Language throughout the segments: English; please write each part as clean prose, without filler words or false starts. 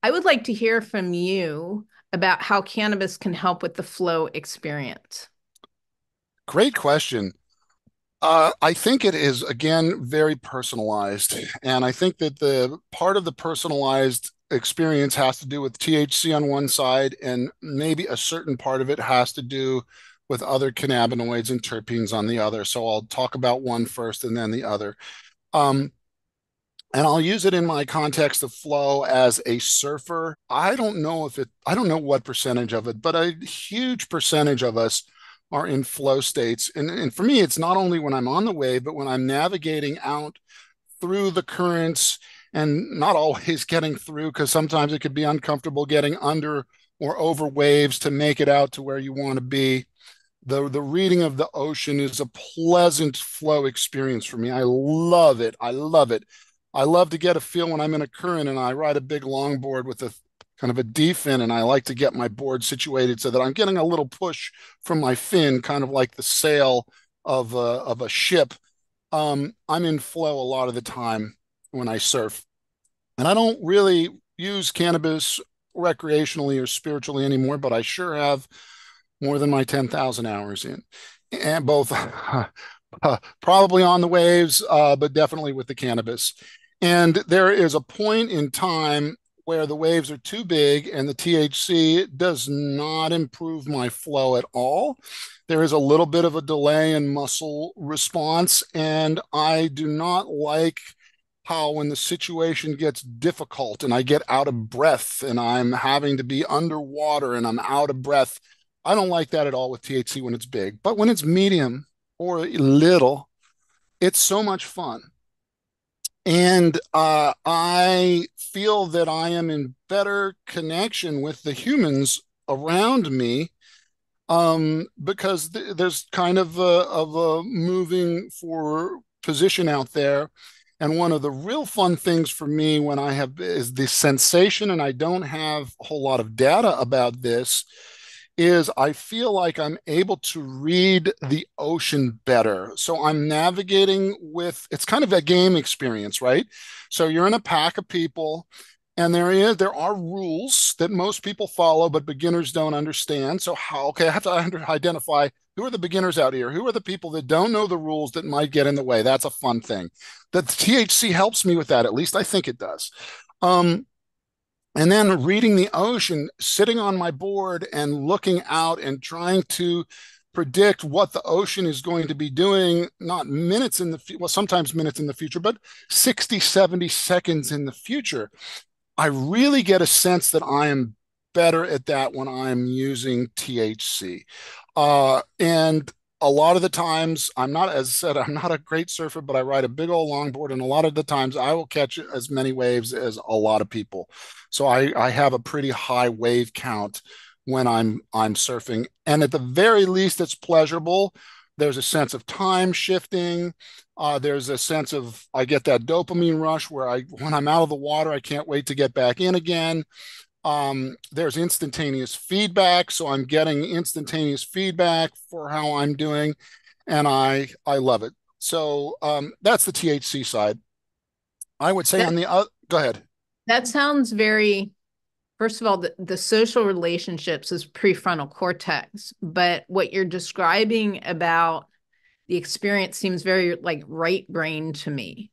I would like to hear from you about how cannabis can help with the flow experience. Great question. I think it is, again, very personalized. And I think that the part of the personalized experience has to do with THC on one side, and maybe a certain part of it has to do with other cannabinoids and terpenes on the other. So I'll talk about one first and then the other. Um, and I'll use it in my context of flow as a surfer. I don't know what percentage of it, but a huge percentage of us are in flow states. And for me, it's not only when I'm on the wave, but when I'm navigating out through the currents and not always getting through, because sometimes it could be uncomfortable getting under or over waves to make it out to where you want to be. The reading of the ocean is a pleasant flow experience for me. I love it. I love it. I love to get a feel when I'm in a current and I ride a big longboard with a kind of a D fin, and I like to get my board situated so that I'm getting a little push from my fin, kind of like the sail of a ship. I'm in flow a lot of the time when I surf, and I don't really use cannabis recreationally or spiritually anymore, but I sure have more than my 10,000 hours in, and both probably on the waves, but definitely with the cannabis. And there is a point in time where the waves are too big and the THC does not improve my flow at all. There is a little bit of a delay in muscle response, and I do not like how when the situation gets difficult and I get out of breath and I'm having to be underwater and I'm out of breath. I don't like that at all with THC when it's big, but when it's medium or little, it's so much fun. And I feel that I am in better connection with the humans around me, because there's kind of a moving for position out there. And one of the real fun things for me when I have is the sensation, and I don't have a whole lot of data about this, is I feel like I'm able to read the ocean better. So I'm navigating with, it's kind of a game experience, right? So you're in a pack of people, and there are rules that most people follow, but beginners don't understand. So how, okay, I have to identify who are the beginners out here? Who are the people that don't know the rules that might get in the way? That's a fun thing. The THC helps me with that. At least I think it does. Um, and then reading the ocean, sitting on my board and looking out and trying to predict what the ocean is going to be doing, not minutes in the well, sometimes minutes in the future, but 60, 70 seconds in the future. I really get a sense that I am better at that when I'm using THC. And a lot of the times, I'm not, as I said, I'm not a great surfer, but I ride a big old longboard, and a lot of the times I will catch as many waves as a lot of people. So I have a pretty high wave count when I'm surfing, and at the very least, it's pleasurable. There's a sense of time shifting. There's a sense of I get that dopamine rush where when I'm out of the water, I can't wait to get back in again. There's instantaneous feedback, so I'm getting instantaneous feedback for how I'm doing, and I love it. So that's the THC side. I would say That on the other, go ahead. that sounds very, first of all, the social relationships is prefrontal cortex, but what you're describing about the experience seems very like right brain to me.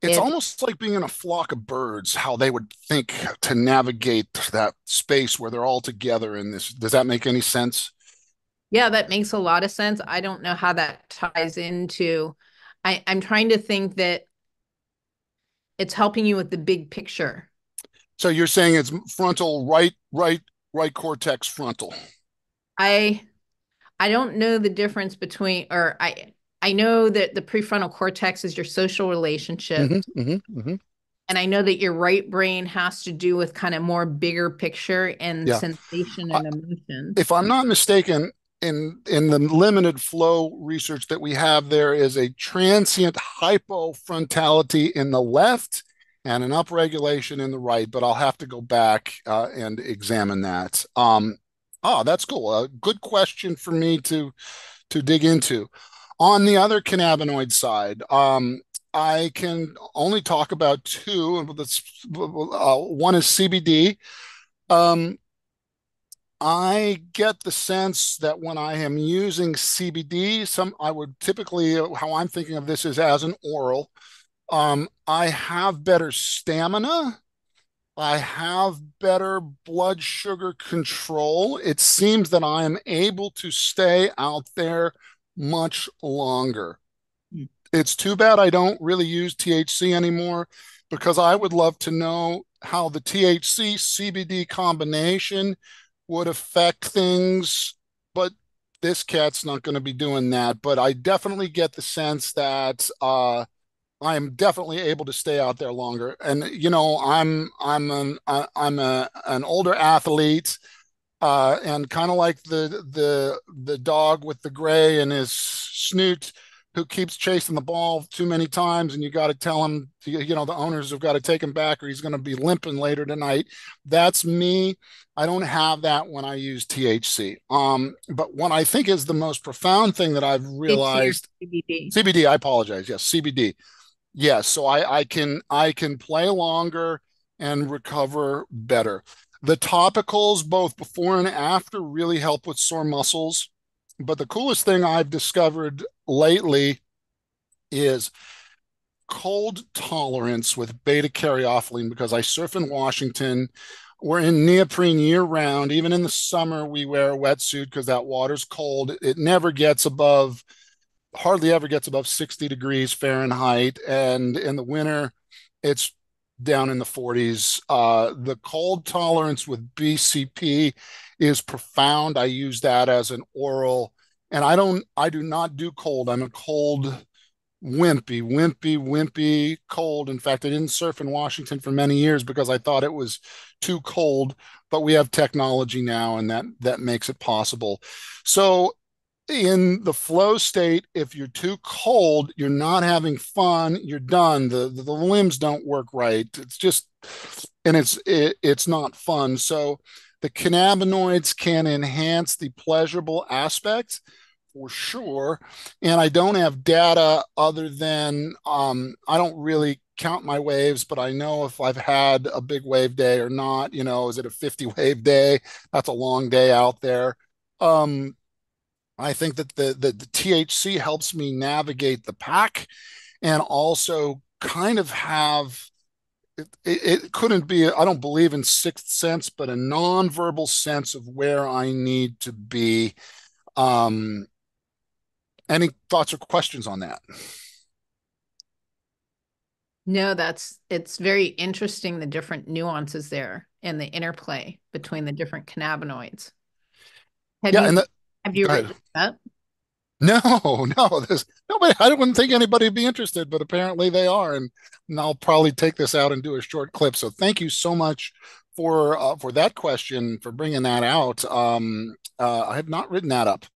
It's It almost like being in a flock of birds, how they would think to navigate that space where they're all together in this. Does that make any sense? Yeah, that makes a lot of sense. I don't know how that ties into I'm trying to think that it's helping you with the big picture. So you're saying it's frontal, right cortex frontal. I I don't know the difference between, or I know that the prefrontal cortex is your social relationship, Hmm. and I know that your right brain has to do with kind of more bigger picture and Yeah. sensation I, and emotion. if I'm not mistaken, in the limited flow research that we have, there is a transient hypofrontality in the left and an upregulation in the right, but I'll have to go back and examine that. That's cool. A good question for me to dig into. On the other cannabinoid side, I can only talk about two, and one is CBD. Um, I get the sense that when I am using CBD, I would typically, how I'm thinking of this is as an oral. I have better stamina. I have better blood sugar control. It seems that I am able to stay out there much longer. It's too bad I don't really use THC anymore because I would love to know how the THC CBD combination would affect things, but this cat's not going to be doing that. But I definitely get the sense that I'm definitely able to stay out there longer. And I'm an older athlete, and kind of like the dog with the gray and his snoot who keeps chasing the ball too many times, and you got to tell him, the owners have got to take him back, or he's going to be limping later tonight. That's me. I don't have that when I use THC. But what I think is the most profound thing that I've THC or realized, CBD. CBD. I apologize. Yes, CBD. Yes, so I can play longer and recover better. The topicals, both before and after, really help with sore muscles. But the coolest thing I've discovered lately is cold tolerance with beta-caryophyllene because I surf in Washington. We're in neoprene year round. Even in the summer, we wear a wetsuit because that water's cold. It never gets above hardly ever gets above 60 degrees Fahrenheit. And in the winter, it's down in the 40s. The cold tolerance with BCP is profound. I use that as an oral, and I do not do cold. I'm a cold wimpy cold. In fact, I didn't surf in Washington for many years because I thought it was too cold, but we have technology now, and that makes it possible. So in the flow state, if you're too cold, you're not having fun, you're done. The limbs don't work right. It's just, and it's not fun. So the cannabinoids can enhance the pleasurable aspects for sure. And I don't have data other than I don't really count my waves, but I know if I've had a big wave day or not. Is it a 50 wave day? That's a long day out there. Um, I think that the THC helps me navigate the pack and also kind of have it couldn't be, I don't believe in sixth sense, but a nonverbal sense of where I need to be. Um, any thoughts or questions on that? No, it's very interesting the different nuances there and the interplay between the different cannabinoids. Have Yeah, you and have you go ahead. written it up? No, no, there's nobody. I wouldn't think anybody would be interested, but apparently they are, and I'll probably take this out and do a short clip. So thank you so much for that question, for bringing that out. I have not written that up.